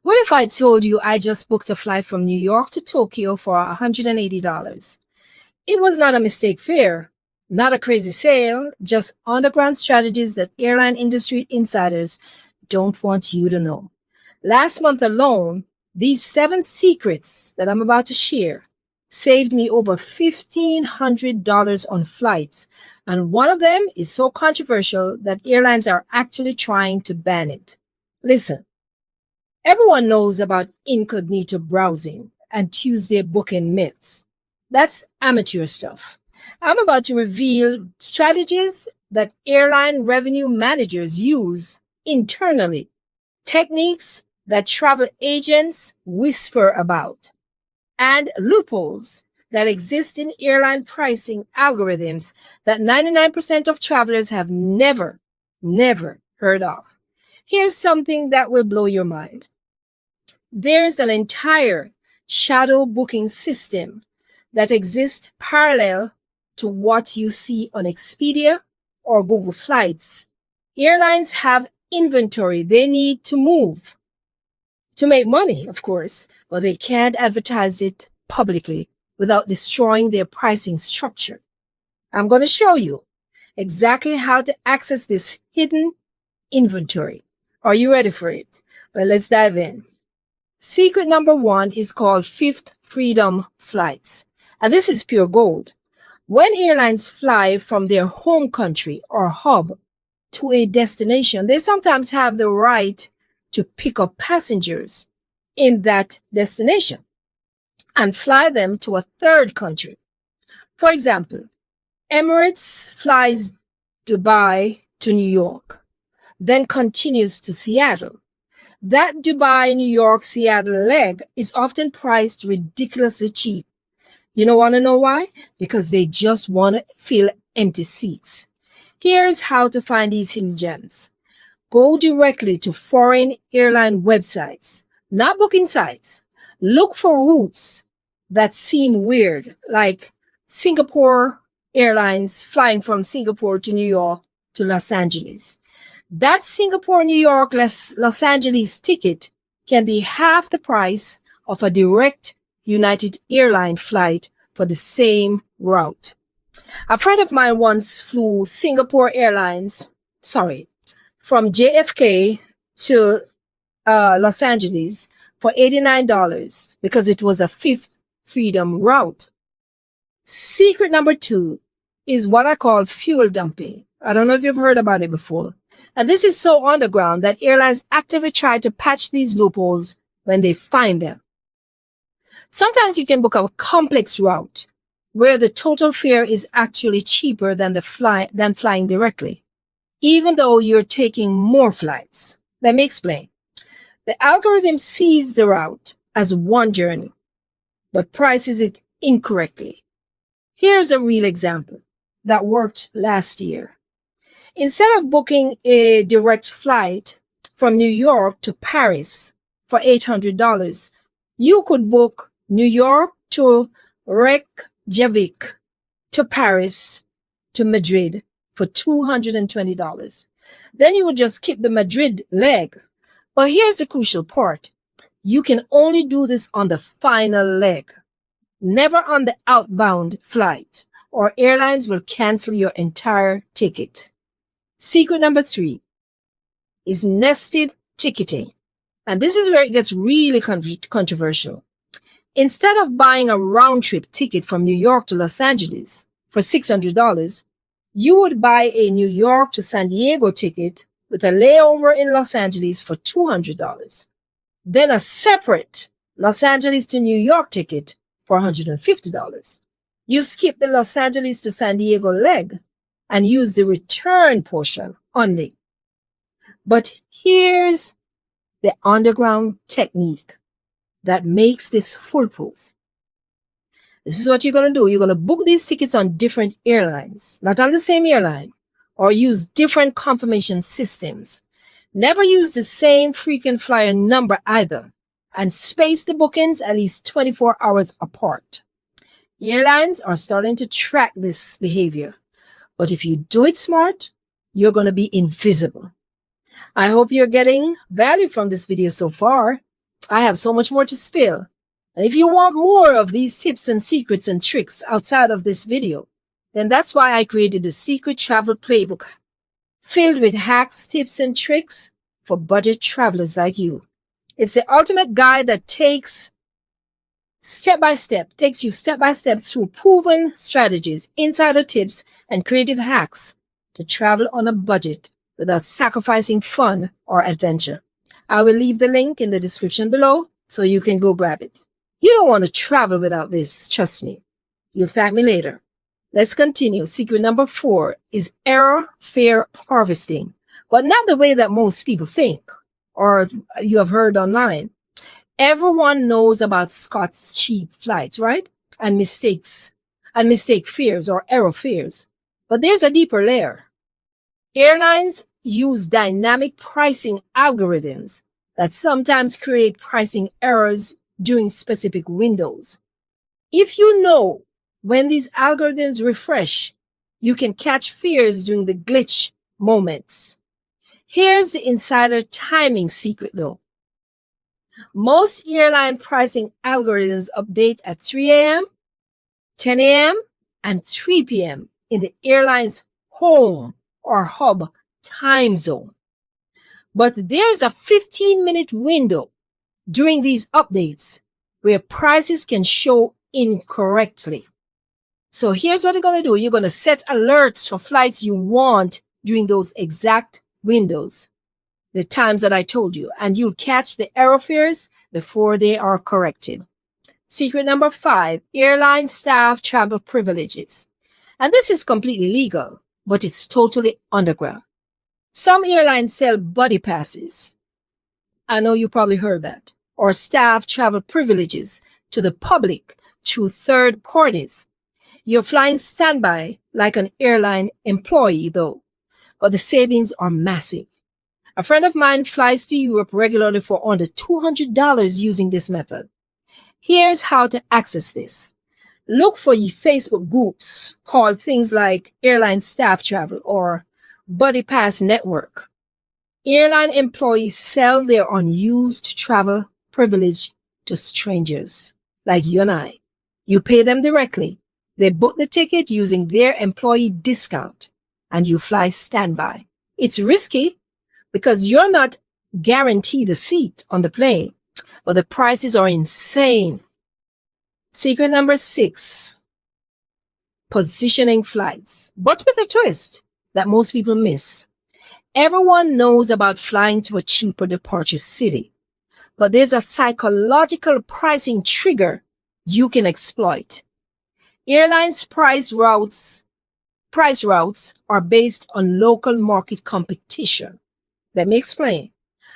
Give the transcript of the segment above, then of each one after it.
What if I told you I just booked a flight from New York to Tokyo for $180? It was not a mistake fare, not a crazy sale, just underground strategies that airline industry insiders don't want you to know. Last month alone, these 7 secrets that I'm about to share saved me over $1,500 on flights, and one of them is so controversial that airlines are actually trying to ban it. Listen, everyone knows about incognito browsing and Tuesday booking myths. That's amateur stuff. I'm about to reveal strategies that airline revenue managers use internally, techniques that travel agents whisper about, and loopholes that exist in airline pricing algorithms that 99% of travelers have never heard of. Here's something that will blow your mind. There's an entire shadow booking system that exists parallel to what you see on Expedia or Google Flights. Airlines have inventory they need to move to make money, of course, but they can't advertise it publicly without destroying their pricing structure. I'm going to show you exactly how to access this hidden inventory. Are you ready for it? Well, let's dive in. Secret number 1 is called Fifth Freedom Flights. And this is pure gold. When airlines fly from their home country or hub to a destination, they sometimes have the right to pick up passengers in that destination and fly them to a third country. For example, Emirates flies Dubai to New York, then continues to Seattle. That Dubai, New York, Seattle leg is often priced ridiculously cheap. You don't want to know why? Because they just want to fill empty seats. Here's how to find these hidden gems. Go directly to foreign airline websites, not booking sites. Look for routes that seem weird, like Singapore Airlines flying from Singapore to New York to Los Angeles. That Singapore, New York, Los Angeles ticket can be half the price of a direct United Airline flight for the same route. A friend of mine once flew Singapore Airlines, from JFK to Los Angeles for $89 because it was a Fifth Freedom route. Secret number 2 is what I call fuel dumping. I don't know if you've heard about it before. And this is so underground that airlines actively try to patch these loopholes when they find them. Sometimes you can book a complex route where the total fare is actually cheaper than flying directly, even though you're taking more flights. Let me explain. The algorithm sees the route as one journey, but prices it incorrectly. Here's a real example that worked last year. Instead of booking a direct flight from New York to Paris for $800, you could book New York to Reykjavik to Paris to Madrid for $220. Then you would just keep the Madrid leg. But here's the crucial part. You can only do this on the final leg, never on the outbound flight, or airlines will cancel your entire ticket. Secret number 3 is nested ticketing. And this is where it gets really controversial. Instead of buying a round-trip ticket from New York to Los Angeles for $600, you would buy a New York to San Diego ticket with a layover in Los Angeles for $200. Then a separate Los Angeles to New York ticket for $150. You skip the Los Angeles to San Diego leg and use the return portion only. But here's the underground technique that makes this foolproof. This is what you're going to do. You're going to book these tickets on different airlines, not on the same airline, or use different confirmation systems. Never use the same frequent flyer number either, and space the bookings at least 24 hours apart. Airlines are starting to track this behavior, but if you do it smart, you're going to be invisible. I hope you're getting value from this video so far. I have so much more to spill. And if you want more of these tips and secrets and tricks outside of this video, then that's why I created the Secret Travel Playbook, filled with hacks, tips, and tricks for budget travelers like you. It's the ultimate guide that takes you step by step through proven strategies, insider tips, and creative hacks to travel on a budget without sacrificing fun or adventure. I will leave the link in the description below so you can go grab it. You don't want to travel without this, trust me. You'll thank me later. Let's continue. Secret number 4 is airfare harvesting, but not the way that most people think or you have heard online. Everyone knows about Scott's cheap flights, right? And mistake fares or error fares. But there's a deeper layer. Airlines use dynamic pricing algorithms that sometimes create pricing errors during specific windows. If you know when these algorithms refresh, you can catch fares during the glitch moments. Here's the insider timing secret though. Most airline pricing algorithms update at 3 a.m., 10 a.m., and 3 p.m. in the airline's home or hub time zone. But there's a 15-minute window during these updates where prices can show incorrectly. So here's what you're going to do. You're going to set alerts for flights you want during those exact windows, the times that I told you, and you'll catch the error fares before they are corrected. Secret number 5, airline staff travel privileges. And this is completely legal, but it's totally underground. Some airlines sell buddy passes. I know you probably heard that. Or staff travel privileges to the public through third parties. You're flying standby like an airline employee though, but the savings are massive. A friend of mine flies to Europe regularly for under $200 using this method. Here's how to access this. Look for your Facebook groups called things like Airline Staff Travel or Buddy Pass Network. Airline employees sell their unused travel privilege to strangers like you and I. You pay them directly. They book the ticket using their employee discount and you fly standby. It's risky because you're not guaranteed a seat on the plane, but the prices are insane. Secret number 6, positioning flights, but with a twist that most people miss. Everyone knows about flying to a cheaper departure city, but there's a psychological pricing trigger you can exploit. Airlines' price routes are based on local market competition. Let me explain.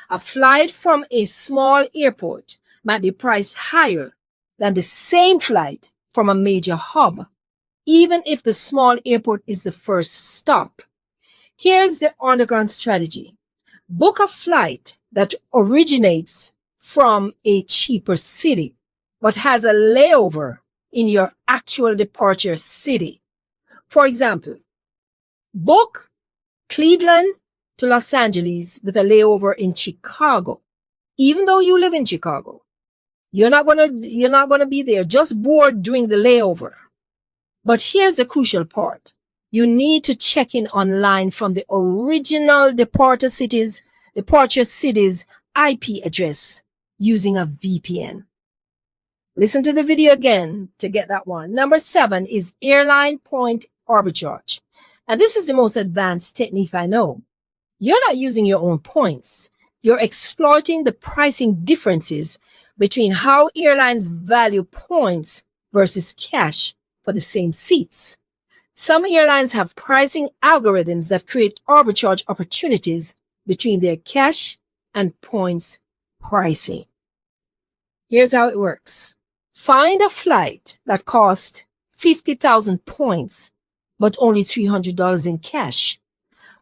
A flight from a small airport might be priced higher than the same flight from a major hub, even if the small airport is the first stop. Here's the underground strategy. Book a flight that originates from a cheaper city, but has a layover in your actual departure city. For example, book Cleveland to Los Angeles with a layover in Chicago. Even though you live in Chicago, you're not gonna be there. Just board during the layover. But here's the crucial part. You need to check in online from the original departure city's IP address using a VPN. Listen to the video again to get that one. Number 7 is airline point arbitrage. And this is the most advanced technique I know. You're not using your own points. You're exploiting the pricing differences between how airlines value points versus cash for the same seats. Some airlines have pricing algorithms that create arbitrage opportunities between their cash and points pricing. Here's how it works. Find a flight that costs 50,000 points, but only $300 in cash.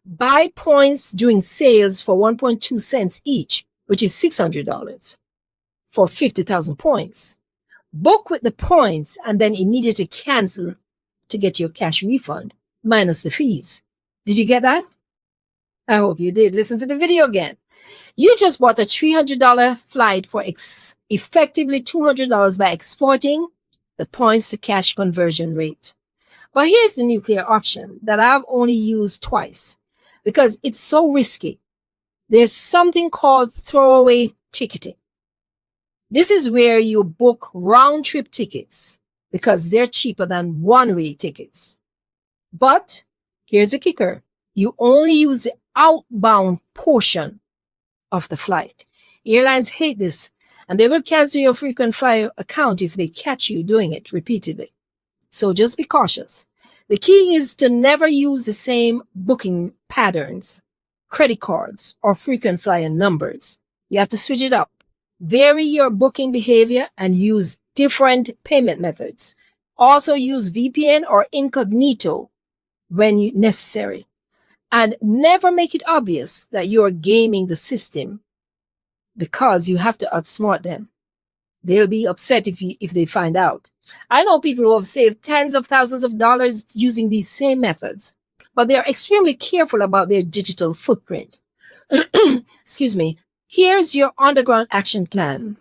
Buy points during sales for 1.2 cents each, which is $600 for 50,000 points. Book with the points and then immediately cancel to get your cash refund minus the fees. Did you get that? I hope you did. Listen to the video again. You just bought a $300 flight for effectively $200 by exploiting the points to cash conversion rate. But here's the nuclear option that I've only used twice because it's so risky. There's something called throwaway ticketing. This is where you book round-trip tickets because they're cheaper than one-way tickets. But here's the kicker. You only use the outbound portion of the flight. Airlines hate this, and they will cancel your frequent flyer account if they catch you doing it repeatedly. So just be cautious. The key is to never use the same booking patterns, credit cards, or frequent flyer numbers. You have to switch it up. Vary your booking behavior and use different payment methods. Also use VPN or incognito when necessary. And never make it obvious that you're gaming the system because you have to outsmart them. They'll be upset if they find out. I know people who have saved tens of thousands of dollars using these same methods, but they're extremely careful about their digital footprint. Excuse me. Here's your underground action plan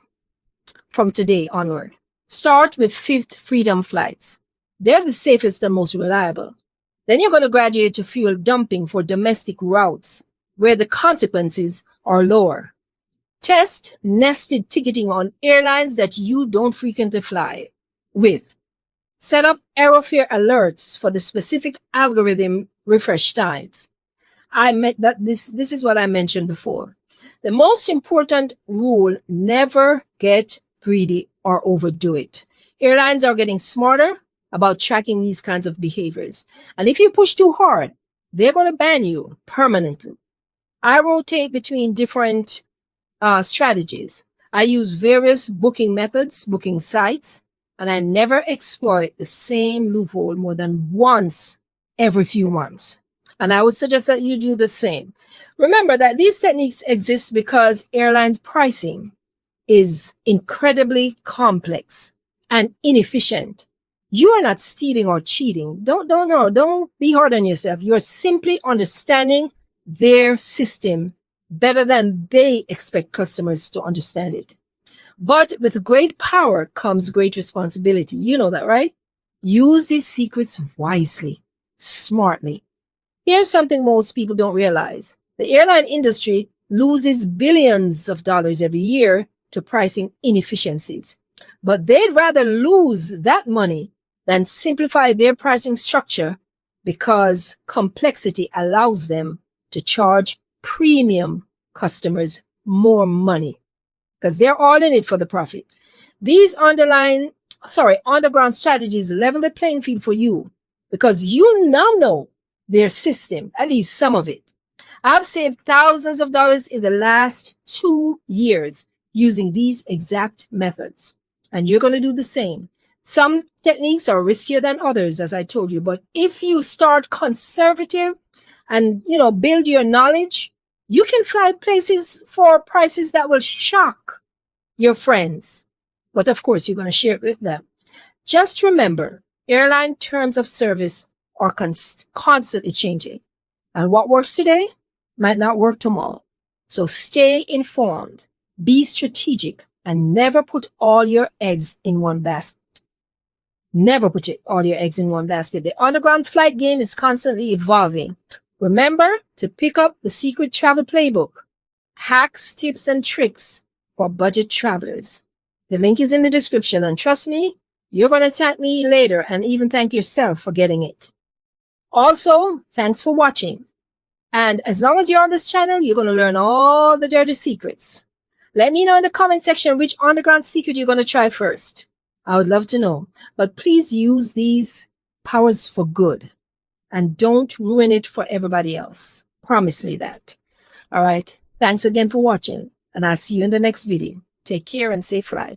from today onward. Start with Fifth Freedom flights. They're the safest and most reliable. Then you're going to graduate to fuel dumping for domestic routes where the consequences are lower. Test nested ticketing on airlines that you don't frequently fly with. Set up airfare alerts for the specific algorithm refresh times. This is what I mentioned before. The most important rule, never get greedy or overdo it. Airlines are getting smarter about tracking these kinds of behaviors. And if you push too hard, they're going to ban you permanently. I rotate between different strategies. I use various booking methods, booking sites, and I never exploit the same loophole more than once every few months. And I would suggest that you do the same. Remember that these techniques exist because airlines pricing is incredibly complex and inefficient. You are not stealing or cheating. Don't be hard on yourself. You're simply understanding their system better than they expect customers to understand it. But with great power comes great responsibility. You know that, right? Use these secrets wisely, smartly. Here's something most people don't realize. The airline industry loses billions of dollars every year to pricing inefficiencies. But they'd rather lose that money than simplify their pricing structure because complexity allows them to charge premium customers more money because they're all in it for the profit. These underground strategies level the playing field for you because you now know their system, at least some of it. I've saved thousands of dollars in the last 2 years using these exact methods. And you're going to do the same. Some techniques are riskier than others, as I told you. But if you start conservative and, build your knowledge, you can fly places for prices that will shock your friends. But of course, you're going to share it with them. Just remember, airline terms of service are constantly changing. And what works today might not work tomorrow. So stay informed, be strategic, and never put all your eggs in one basket. Never put all your eggs in one basket. The underground flight game is constantly evolving. Remember to pick up the Secret Travel Playbook, Hacks, Tips, and Tricks for Budget Travelers. The link is in the description, and trust me, you're going to thank me later and even thank yourself for getting it. Also, thanks for watching. And as long as you're on this channel, you're going to learn all the dirty secrets. Let me know in the comment section which underground secret you're going to try first. I would love to know. But please use these powers for good. And don't ruin it for everybody else. Promise me that. All right. Thanks again for watching. And I'll see you in the next video. Take care and safe flight.